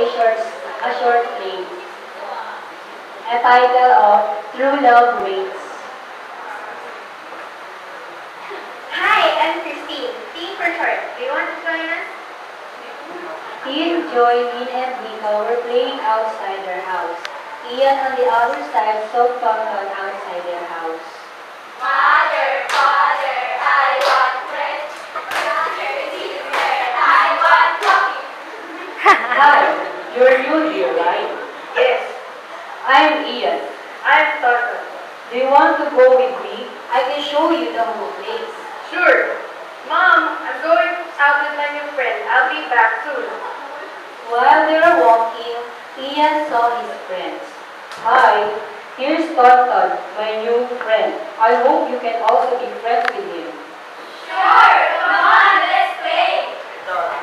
a short play, a title of True Love Waits. Hi, I'm Christine. T for short. Do you want to join us? Ian, Joy, Lynn, and Nika were playing outside their house. Ian on the other side saw Tonton outside their house. Father, Father, I want bread. Brother, sister, I want coffee. Hi, you're new here, right? Yes, I'm Ian. I'm Tonton. Do you want to go with me? I can show you the whole place. Sure. Mom, I'm going out with my new friend. I'll be back soon. While they were walking, Ian saw his friends. Hi, here's Tonton, my new friend. I hope you can also be friends with him. Sure, come on, let's play.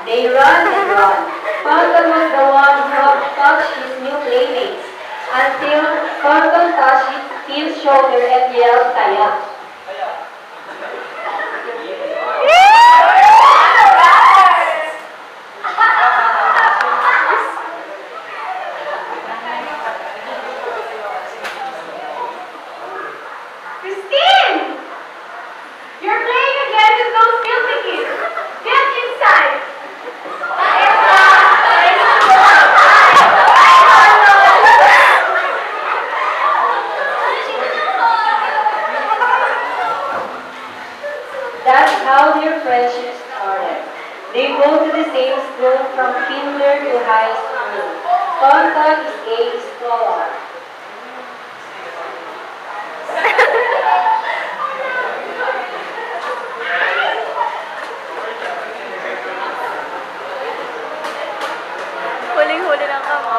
They ran and ran. Tonton was the one who had touched his new playmates until Tonton touched Tim's shoulder and yelled, "Kaya!" Christine! You're playing again with those filthy kids. Get inside. That's how their friendship started. They go to the same school from kinder to high school. Tonton is a scholar. Huling-huli lang kamo.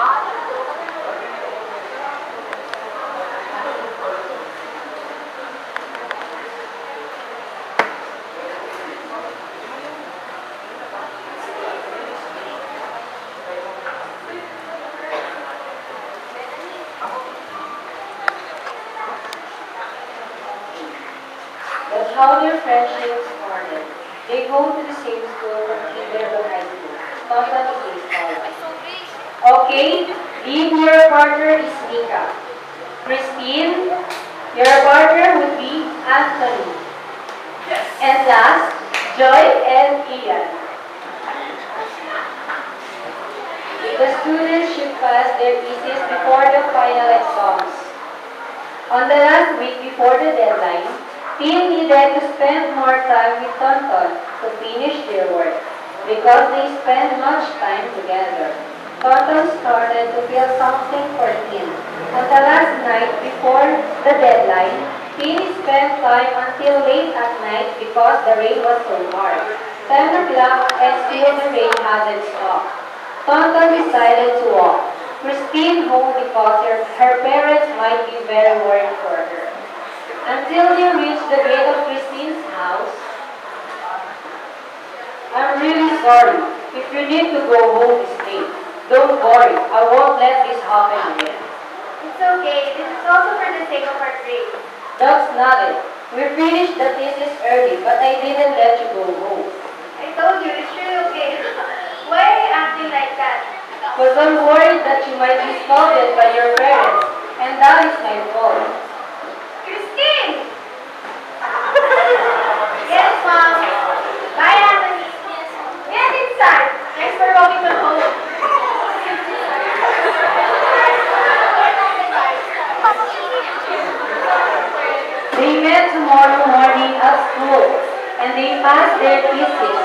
That's how their friendship started. They go to the same school from kinder to high school. Tonton is a scholar. Okay, Dean, your partner is Nika. Christine, your partner would be Anthony. Yes. And last, Joy and Ian. The students should pass their thesis before the final exams. On the last week before the deadline, Team needed to spend more time with Tonton to finish their work because they spend much time together. Tonton started to feel something for Tin. On the last night before the deadline, Tin spent time until late at night because the rain was so hard. 10 o'clock and still the rain hadn't stopped. Tonton decided to walk Christine home because her parents might be very worried for her. Until they reached the gate of Christine's house. I'm really sorry. If you need to go home this late, don't worry. I won't let this happen again. It's okay. This is also for the sake of our grades. That's not it. We finished the thesis early, but I didn't let you go home. I told you, it's really okay. Why are you acting like that? Because I'm worried that you might be scolded by your parents, and that is my fault. Christine! Yes, Mom. Bye, Anthony. Get inside. Thanks for walking me home. They met tomorrow morning at school, and they passed their thesis.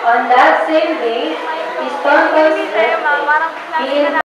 On that same day, is Tonton's birthday. He